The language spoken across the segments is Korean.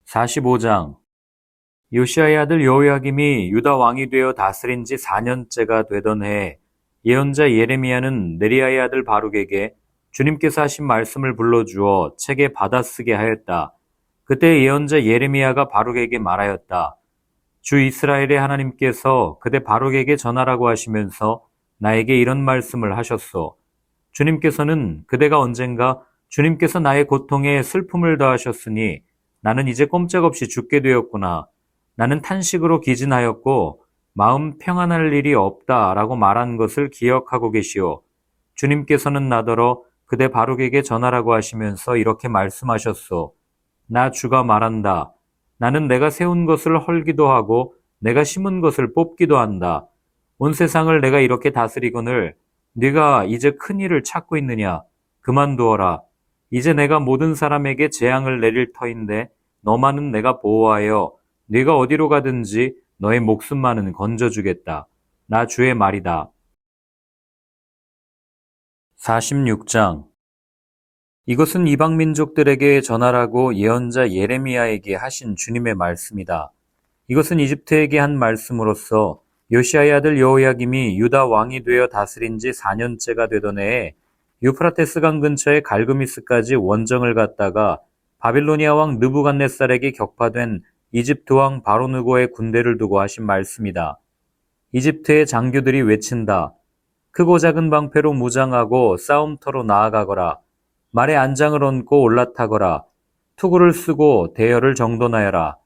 45장. 요시야의 아들 여호야김이 유다 왕이 되어 다스린 지 4년째가 되던 해에 예언자 예레미야는 네리야의 아들 바룩에게 주님께서 하신 말씀을 불러주어 책에 받아쓰게 하였다. 그때 예언자 예레미야가 바룩에게 말하였다. 주 이스라엘의 하나님께서 그대 바룩에게 전하라고 하시면서 나에게 이런 말씀을 하셨소. 주님께서는 그대가 언젠가 주님께서 나의 고통에 슬픔을 더하셨으니 나는 이제 꼼짝없이 죽게 되었구나. 나는 탄식으로 기진하였고 마음 평안할 일이 없다라고 말한 것을 기억하고 계시오. 주님께서는 나더러 그대 바룩에게 전하라고 하시면서 이렇게 말씀하셨소. 나 주가 말한다. 나는 내가 세운 것을 헐기도 하고 내가 심은 것을 뽑기도 한다. 온 세상을 내가 이렇게 다스리거늘 네가 이제 큰 일을 찾고 있느냐? 그만두어라. 이제 내가 모든 사람에게 재앙을 내릴 터인데 너만은 내가 보호하여 네가 어디로 가든지 너의 목숨만은 건져주겠다. 나 주의 말이다. 46장. 이것은 이방 민족들에게 전하라고 예언자 예레미야에게 하신 주님의 말씀이다. 이것은 이집트에게 한 말씀으로서 요시야의 아들 여호야김이 유다 왕이 되어 다스린 지 4년째가 되던 해에 유프라테스 강 근처의 갈그미스까지 원정을 갔다가 바빌로니아 왕 느부갓네살에게 격파된 이집트 왕 바로느고의 군대를 두고 하신 말씀이다. 이집트의 장교들이 외친다. 크고 작은 방패로 무장하고 싸움터로 나아가거라. 말에 안장을 얹고 올라타거라. 투구를 쓰고 대열을 정돈하여라.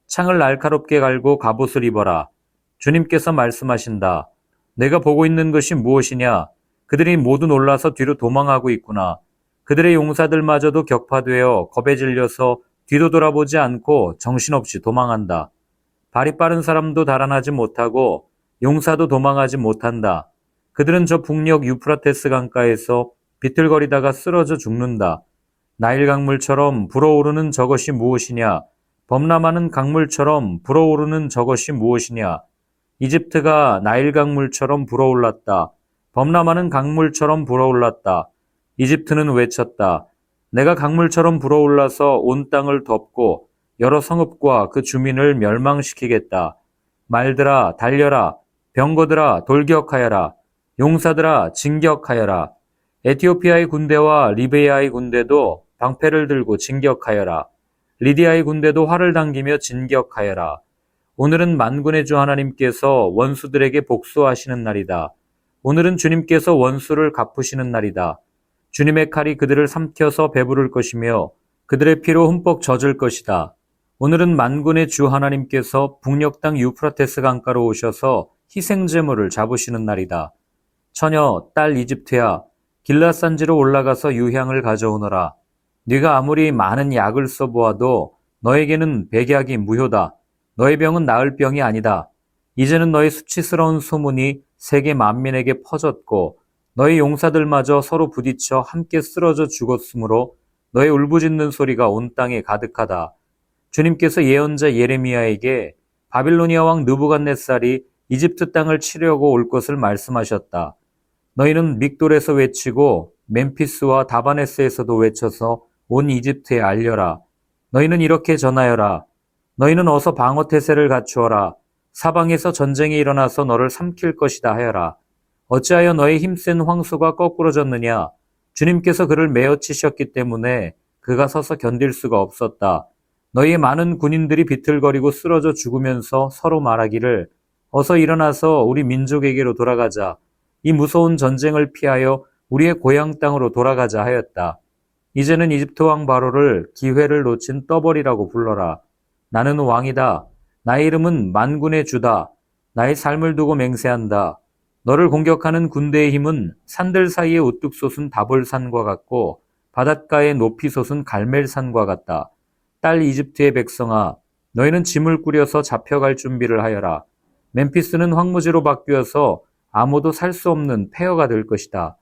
창을 날카롭게 갈고 갑옷을 입어라. 주님께서 말씀하신다. 내가 보고 있는 것이 무엇이냐? 그들이 모두 놀라서 뒤로 도망하고 있구나. 그들의 용사들마저도 격파되어 겁에 질려서 뒤도 돌아보지 않고 정신없이 도망한다. 발이 빠른 사람도 달아나지 못하고 용사도 도망하지 못한다. 그들은 저 북녘 유프라테스 강가에서 비틀거리다가 쓰러져 죽는다. 나일 강물처럼 불어오르는 저것이 무엇이냐? 범람하는 강물처럼 불어오르는 저것이 무엇이냐? 이집트가 나일 강물처럼 불어올랐다. 범람하는 강물처럼 불어올랐다. 이집트는 외쳤다. 내가 강물처럼 불어올라서 온 땅을 덮고 여러 성읍과 그 주민을 멸망시키겠다. 말들아 달려라. 병거들아 돌격하여라. 용사들아 진격하여라. 에티오피아의 군대와 리베야의 군대도 방패를 들고 진격하여라. 리디아의 군대도 활을 당기며 진격하여라. 오늘은 만군의 주 하나님께서 원수들에게 복수하시는 날이다. 오늘은 주님께서 원수를 갚으시는 날이다. 주님의 칼이 그들을 삼켜서 배부를 것이며 그들의 피로 흠뻑 젖을 것이다. 오늘은 만군의 주 하나님께서 북녘 땅 유프라테스 강가로 오셔서 희생제물을 잡으시는 날이다. 처녀, 딸 이집트야, 길라산지로 올라가서 유향을 가져오너라. 네가 아무리 많은 약을 써보아도 너에게는 백약이 무효다. 너의 병은 나을 병이 아니다. 이제는 너의 수치스러운 소문이 세계 만민에게 퍼졌고 너의 용사들마저 서로 부딪혀 함께 쓰러져 죽었으므로 너의 울부짖는 소리가 온 땅에 가득하다. 주님께서 예언자 예레미야에게 바빌로니아 왕 느부갓네살이 이집트 땅을 치려고 올 것을 말씀하셨다. 너희는 믹돌에서 외치고 멤피스와 다바네스에서도 외쳐서 온 이집트에 알려라. 너희는 이렇게 전하여라. 너희는 어서 방어태세를 갖추어라. 사방에서 전쟁이 일어나서 너를 삼킬 것이다 하여라. 어찌하여 너의 힘센 황소가 거꾸러졌느냐? 주님께서 그를 메어 치셨기 때문에 그가 서서 견딜 수가 없었다. 너희의 많은 군인들이 비틀거리고 쓰러져 죽으면서 서로 말하기를 어서 일어나서 우리 민족에게로 돌아가자. 이 무서운 전쟁을 피하여 우리의 고향 땅으로 돌아가자 하였다. 이제는 이집트 왕 바로를 기회를 놓친 떠벌이라고 불러라. 나는 왕이다. 나의 이름은 만군의 주다. 나의 삶을 두고 맹세한다. 너를 공격하는 군대의 힘은 산들 사이에 우뚝 솟은 다볼산과 같고 바닷가에 높이 솟은 갈멜산과 같다. 딸 이집트의 백성아, 너희는 짐을 꾸려서 잡혀갈 준비를 하여라. 멤피스는 황무지로 바뀌어서 아무도 살 수 없는 폐허가 될 것이다.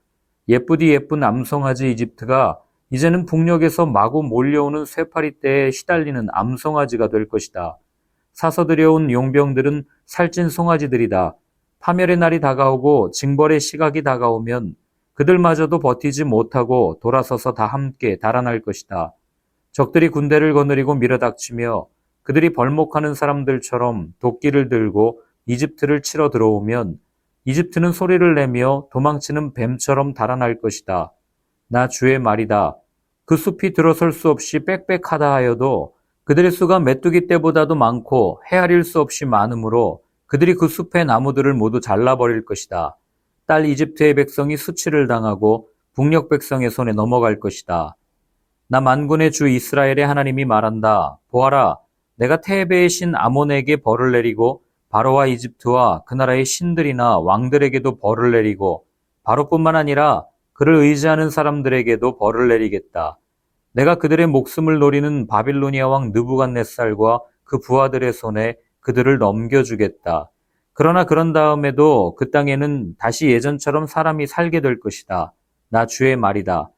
예쁘디 예쁜 암송아지 이집트가 이제는 북녘에서 마구 몰려오는 쇠파리떼에 시달리는 암송아지가 될 것이다. 사서 들여온 용병들은 살찐 송아지들이다. 파멸의 날이 다가오고 징벌의 시각이 다가오면 그들마저도 버티지 못하고 돌아서서 다 함께 달아날 것이다. 적들이 군대를 거느리고 밀어닥치며 그들이 벌목하는 사람들처럼 도끼를 들고 이집트를 치러 들어오면 이집트는 소리를 내며 도망치는 뱀처럼 달아날 것이다. 나 주의 말이다. 그 숲이 들어설 수 없이 빽빽하다 하여도 그들의 수가 메뚜기 떼보다도 많고 헤아릴 수 없이 많으므로 그들이 그 숲의 나무들을 모두 잘라버릴 것이다. 딸 이집트의 백성이 수치를 당하고 북녘 백성의 손에 넘어갈 것이다. 나 만군의 주 이스라엘의 하나님이 말한다. 보아라, 내가 테베의 신 아몬에게 벌을 내리고 바로와 이집트와 그 나라의 신들이나 왕들에게도 벌을 내리고 바로뿐만 아니라 그를 의지하는 사람들에게도 벌을 내리겠다. 내가 그들의 목숨을 노리는 바빌로니아 왕 느부갓네살과 그 부하들의 손에 그들을 넘겨주겠다. 그러나 그런 다음에도 그 땅에는 다시 예전처럼 사람이 살게 될 것이다. 나 주의 말이다.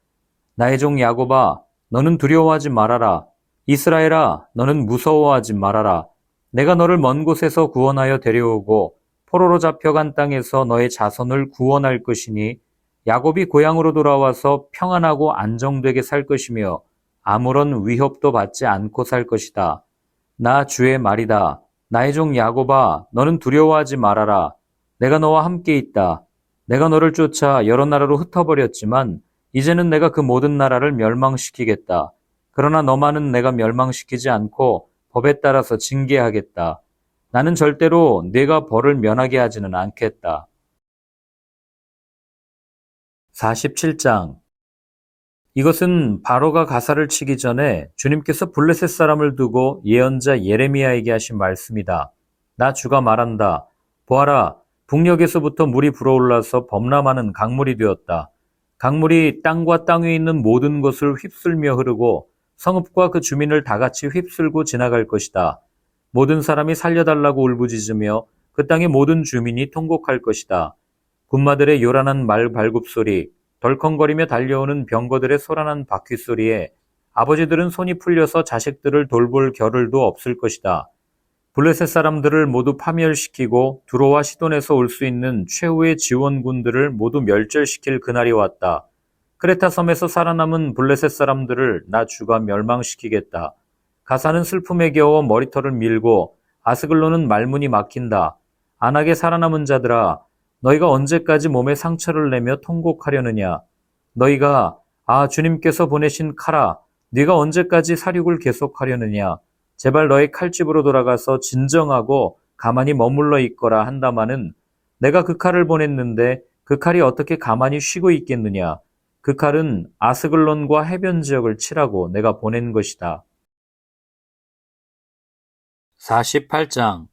나의 종 야곱아, 너는 두려워하지 말아라. 이스라엘아, 너는 무서워하지 말아라. 내가 너를 먼 곳에서 구원하여 데려오고 포로로 잡혀간 땅에서 너의 자손을 구원할 것이니 야곱이 고향으로 돌아와서 평안하고 안정되게 살 것이며 아무런 위협도 받지 않고 살 것이다. 나 주의 말이다. 나의 종 야곱아, 너는 두려워하지 말아라. 내가 너와 함께 있다. 내가 너를 쫓아 여러 나라로 흩어버렸지만 이제는 내가 그 모든 나라를 멸망시키겠다. 그러나 너만은 내가 멸망시키지 않고 법에 따라서 징계하겠다. 나는 절대로 네가 벌을 면하게 하지는 않겠다. 47장. 이것은 바로가 가사를 치기 전에 주님께서 블레셋 사람을 두고 예언자 예레미야에게 하신 말씀이다. 나 주가 말한다. 보아라, 북녘에서부터 물이 불어올라서 범람하는 강물이 되었다. 강물이 땅과 땅 위에 있는 모든 것을 휩쓸며 흐르고 성읍과 그 주민을 다 같이 휩쓸고 지나갈 것이다. 모든 사람이 살려달라고 울부짖으며 그 땅의 모든 주민이 통곡할 것이다. 군마들의 요란한 말 발굽소리, 덜컹거리며 달려오는 병거들의 소란한 바퀴소리에 아버지들은 손이 풀려서 자식들을 돌볼 겨를도 없을 것이다. 블레셋 사람들을 모두 파멸시키고 두로와 시돈에서 올 수 있는 최후의 지원군들을 모두 멸절시킬 그날이 왔다. 크레타 섬에서 살아남은 블레셋 사람들을 나 주가 멸망시키겠다. 가사는 슬픔에 겨워 머리털을 밀고 아스글론은 말문이 막힌다. 안하게 살아남은 자들아, 너희가 언제까지 몸에 상처를 내며 통곡하려느냐? 너희가 주님께서 보내신 칼아, 네가 언제까지 살육을 계속하려느냐? 제발 너희 칼집으로 돌아가서 진정하고 가만히 머물러 있거라 한다마는 내가 그 칼을 보냈는데 그 칼이 어떻게 가만히 쉬고 있겠느냐? 그 칼은 아스글론과 해변 지역을 치라고 내가 보낸 것이다. 48장.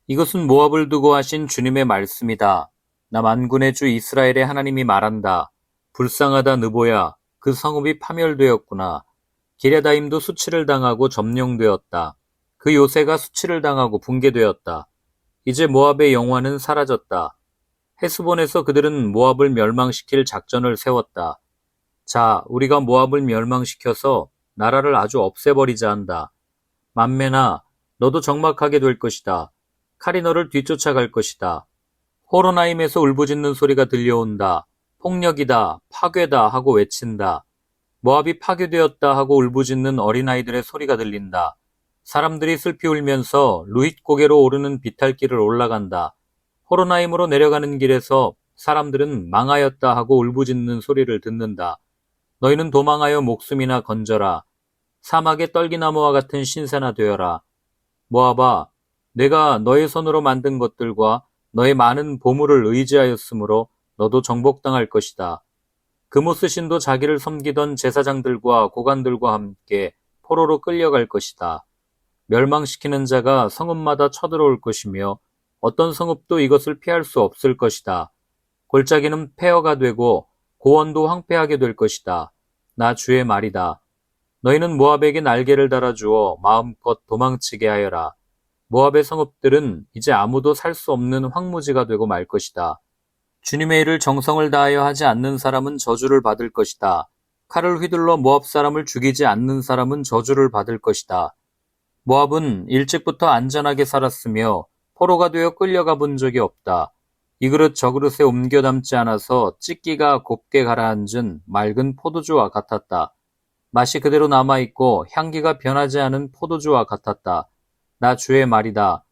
이것은 모압을 두고 하신 주님의 말씀이다. 나 만군의 주 이스라엘의 하나님이 말한다. 불쌍하다 느보야, 그 성읍이 파멸되었구나. 기레다임도 수치를 당하고 점령되었다. 그 요새가 수치를 당하고 붕괴되었다. 이제 모압의 영화는 사라졌다. 헤스본에서 그들은 모압을 멸망시킬 작전을 세웠다. 자, 우리가 모압을 멸망시켜서 나라를 아주 없애버리자 한다. 만메나, 너도 적막하게 될 것이다. 칼이 너를 뒤쫓아갈 것이다. 호로나임에서 울부짖는 소리가 들려온다. 폭력이다, 파괴다 하고 외친다. 모압이 파괴되었다 하고 울부짖는 어린아이들의 소리가 들린다. 사람들이 슬피 울면서 루힛 고개로 오르는 비탈길을 올라간다. 호로나임으로 내려가는 길에서 사람들은 망하였다 하고 울부짖는 소리를 듣는다. 너희는 도망하여 목숨이나 건져라. 사막의 떨기나무와 같은 신세나 되어라. 모압아, 내가 너의 손으로 만든 것들과 너의 많은 보물을 의지하였으므로 너도 정복당할 것이다. 그모스 신도 자기를 섬기던 제사장들과 고관들과 함께 포로로 끌려갈 것이다. 멸망시키는 자가 성읍마다 쳐들어올 것이며 어떤 성읍도 이것을 피할 수 없을 것이다. 골짜기는 폐허가 되고 고원도 황폐하게 될 것이다. 나 주의 말이다. 너희는 모압에게 날개를 달아주어 마음껏 도망치게 하여라. 모압의 성읍들은 이제 아무도 살 수 없는 황무지가 되고 말 것이다. 주님의 일을 정성을 다하여 하지 않는 사람은 저주를 받을 것이다. 칼을 휘둘러 모압 사람을 죽이지 않는 사람은 저주를 받을 것이다. 모압은 일찍부터 안전하게 살았으며 포로가 되어 끌려가 본 적이 없다. 이 그릇 저 그릇에 옮겨 담지 않아서 찢기가 곱게 가라앉은 맑은 포도주와 같았다. 맛이 그대로 남아있고 향기가 변하지 않은 포도주와 같았다. 나 주의 말이다.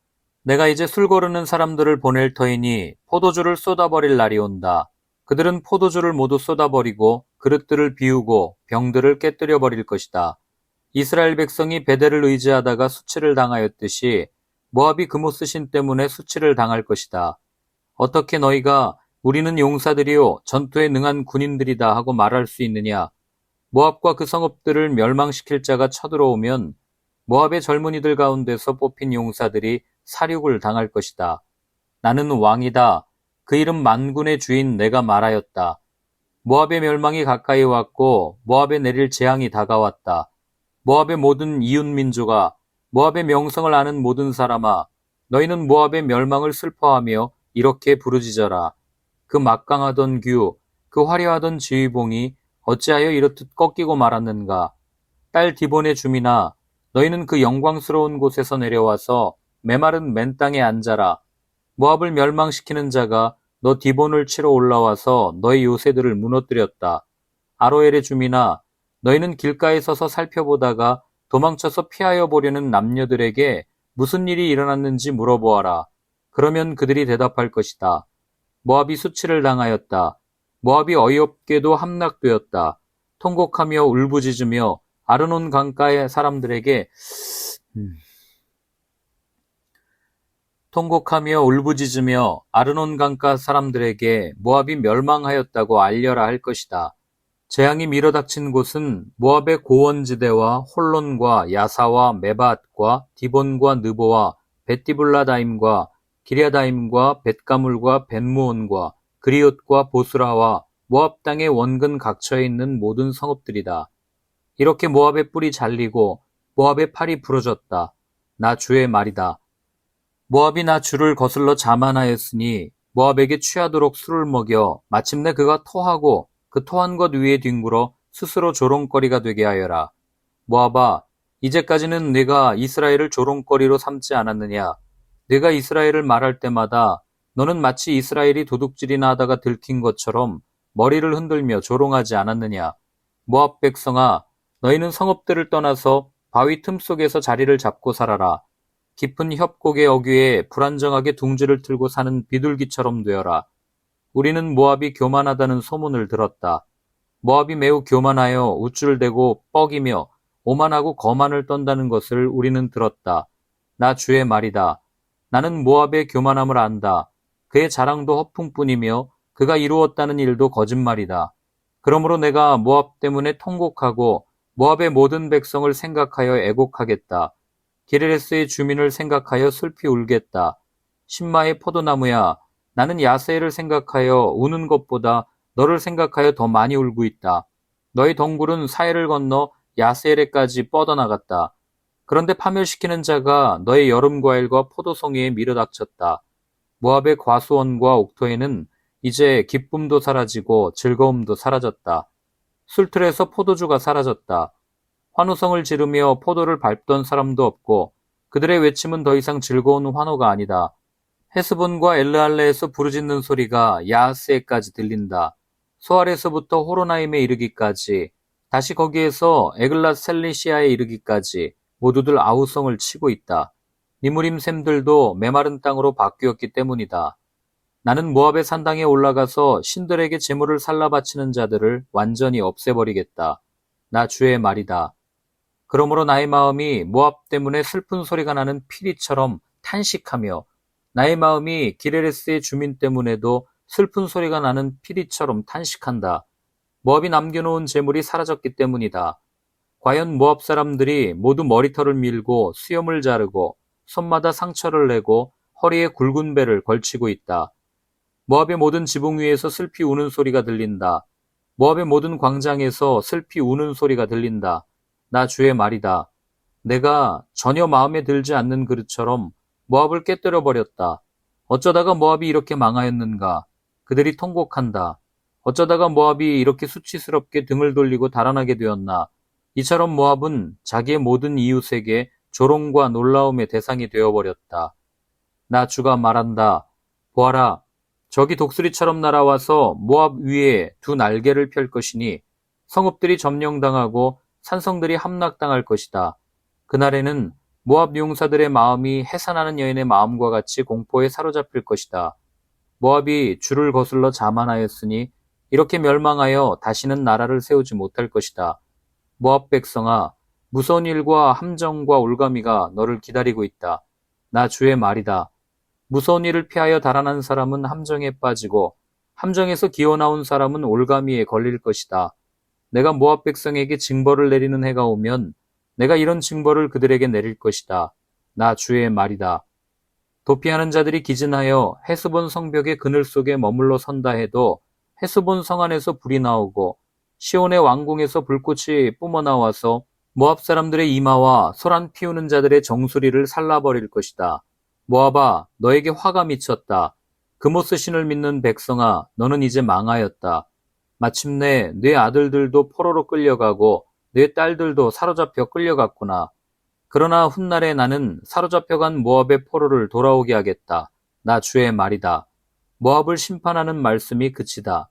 내가 이제 술 고르는 사람들을 보낼 터이니 포도주를 쏟아버릴 날이 온다. 그들은 포도주를 모두 쏟아버리고 그릇들을 비우고 병들을 깨뜨려 버릴 것이다. 이스라엘 백성이 베델을 의지하다가 수치를 당하였듯이 모압이 그모스신 때문에 수치를 당할 것이다. 어떻게 너희가 우리는 용사들이요 전투에 능한 군인들이다 하고 말할 수 있느냐? 모압과 그 성읍들을 멸망시킬 자가 쳐들어오면 모압의 젊은이들 가운데서 뽑힌 용사들이 사륙을 당할 것이다. 나는 왕이다. 그 이름 만군의 주인 내가 말하였다. 모압의 멸망이 가까이 왔고 모압에 내릴 재앙이 다가왔다. 모압의 모든 이웃민족아, 모압의 명성을 아는 모든 사람아, 너희는 모압의 멸망을 슬퍼하며 이렇게 부르짖어라. 그 막강하던 규, 그 화려하던 지휘봉이 어찌하여 이렇듯 꺾이고 말았는가. 딸 디본의 주민아, 너희는 그 영광스러운 곳에서 내려와서 메마른 맨 땅에 앉아라. 모압을 멸망시키는 자가 너 디본을 치러 올라와서 너희 요새들을 무너뜨렸다. 아로엘의 주민아, 너희는 길가에 서서 살펴보다가 도망쳐서 피하여 보려는 남녀들에게 무슨 일이 일어났는지 물어보아라. 그러면 그들이 대답할 것이다. 모압이 수치를 당하였다. 모압이 어이없게도 함락되었다. 통곡하며 울부짖으며 아르논 강가의 사람들에게 아르논 강가 사람들에게 모압이 멸망하였다고 알려라 할 것이다. 재앙이 밀어닥친 곳은 모압의 고원지대와 홀론과 야사와 메바앗과 디본과 느보와 벳디블라다임과 기랴다임과 벳가물과 벳무온과 그리옷과 보스라와 모압 땅의 원근 각처에 있는 모든 성읍들이다. 이렇게 모압의 뿔이 잘리고 모압의 팔이 부러졌다. 나 주의 말이다. 모압이 나 주를 거슬러 자만하였으니 모압에게 취하도록 술을 먹여 마침내 그가 토하고 그 토한 것 위에 뒹굴어 스스로 조롱거리가 되게 하여라. 모압아, 이제까지는 네가 이스라엘을 조롱거리로 삼지 않았느냐? 네가 이스라엘을 말할 때마다 너는 마치 이스라엘이 도둑질이나 하다가 들킨 것처럼 머리를 흔들며 조롱하지 않았느냐? 모압 백성아, 너희는 성읍들을 떠나서 바위 틈 속에서 자리를 잡고 살아라. 깊은 협곡의 어귀에 불안정하게 둥지를 틀고 사는 비둘기처럼 되어라. 우리는 모압이 교만하다는 소문을 들었다. 모압이 매우 교만하여 우쭐대고 뻐기며 오만하고 거만을 떤다는 것을 우리는 들었다. 나 주의 말이다. 나는 모압의 교만함을 안다. 그의 자랑도 허풍뿐이며 그가 이루었다는 일도 거짓말이다. 그러므로 내가 모압 때문에 통곡하고 모압의 모든 백성을 생각하여 애곡하겠다. 기르레스의 주민을 생각하여 슬피 울겠다. 신마의 포도나무야, 나는 야세를 생각하여 우는 것보다 너를 생각하여 더 많이 울고 있다. 너의 덩굴은 사해를 건너 야세레까지 뻗어나갔다. 그런데 파멸시키는 자가 너의 여름 과일과 포도송이에 밀어닥쳤다. 모압의 과수원과 옥토에는 이제 기쁨도 사라지고 즐거움도 사라졌다. 술틀에서 포도주가 사라졌다. 환호성을 지르며 포도를 밟던 사람도 없고 그들의 외침은 더 이상 즐거운 환호가 아니다. 헤스본과 엘르알레에서 부르짖는 소리가 야하스에까지 들린다. 소알에서부터 호로나임에 이르기까지, 다시 거기에서 에글랏 셀리시아에 이르기까지 모두들 아우성을 치고 있다. 니무림 샘들도 메마른 땅으로 바뀌었기 때문이다. 나는 모압의 산당에 올라가서 신들에게 제물을 살라 바치는 자들을 완전히 없애버리겠다. 나 주의 말이다. 그러므로 나의 마음이 모압 때문에 슬픈 소리가 나는 피리처럼 탄식하며 나의 마음이 기레레스의 주민 때문에도 슬픈 소리가 나는 피리처럼 탄식한다. 모압이 남겨놓은 재물이 사라졌기 때문이다. 과연 모압 사람들이 모두 머리털을 밀고 수염을 자르고 손마다 상처를 내고 허리에 굵은 배를 걸치고 있다. 모압의 모든 지붕 위에서 슬피 우는 소리가 들린다. 모압의 모든 광장에서 슬피 우는 소리가 들린다. 나 주의 말이다. 내가 전혀 마음에 들지 않는 그릇처럼 모압을 깨뜨려 버렸다. 어쩌다가 모압이 이렇게 망하였는가? 그들이 통곡한다. 어쩌다가 모압이 이렇게 수치스럽게 등을 돌리고 달아나게 되었나? 이처럼 모압은 자기의 모든 이웃에게 조롱과 놀라움의 대상이 되어버렸다. 나 주가 말한다. 보아라. 적이 독수리처럼 날아와서 모압 위에 두 날개를 펼 것이니 성읍들이 점령당하고 산성들이 함락당할 것이다. 그날에는 모압 용사들의 마음이 해산하는 여인의 마음과 같이 공포에 사로잡힐 것이다. 모압이 주를 거슬러 자만하였으니 이렇게 멸망하여 다시는 나라를 세우지 못할 것이다. 모압 백성아, 무서운 일과 함정과 올가미가 너를 기다리고 있다. 나 주의 말이다. 무서운 일을 피하여 달아난 사람은 함정에 빠지고 함정에서 기어나온 사람은 올가미에 걸릴 것이다. 내가 모압 백성에게 징벌을 내리는 해가 오면 내가 이런 징벌을 그들에게 내릴 것이다. 나 주의 말이다. 도피하는 자들이 기진하여 헤스본 성벽의 그늘 속에 머물러 선다 해도 헤스본 성 안에서 불이 나오고 시온의 왕궁에서 불꽃이 뿜어나와서 모압 사람들의 이마와 소란 피우는 자들의 정수리를 살라버릴 것이다. 모압아, 너에게 화가 미쳤다. 그모스 신을 믿는 백성아, 너는 이제 망하였다. 마침내 네 아들들도 포로로 끌려가고 네 딸들도 사로잡혀 끌려갔구나. 그러나 훗날에 나는 사로잡혀간 모압의 포로를 돌아오게 하겠다. 나 주의 말이다. 모압을 심판하는 말씀이 그치다.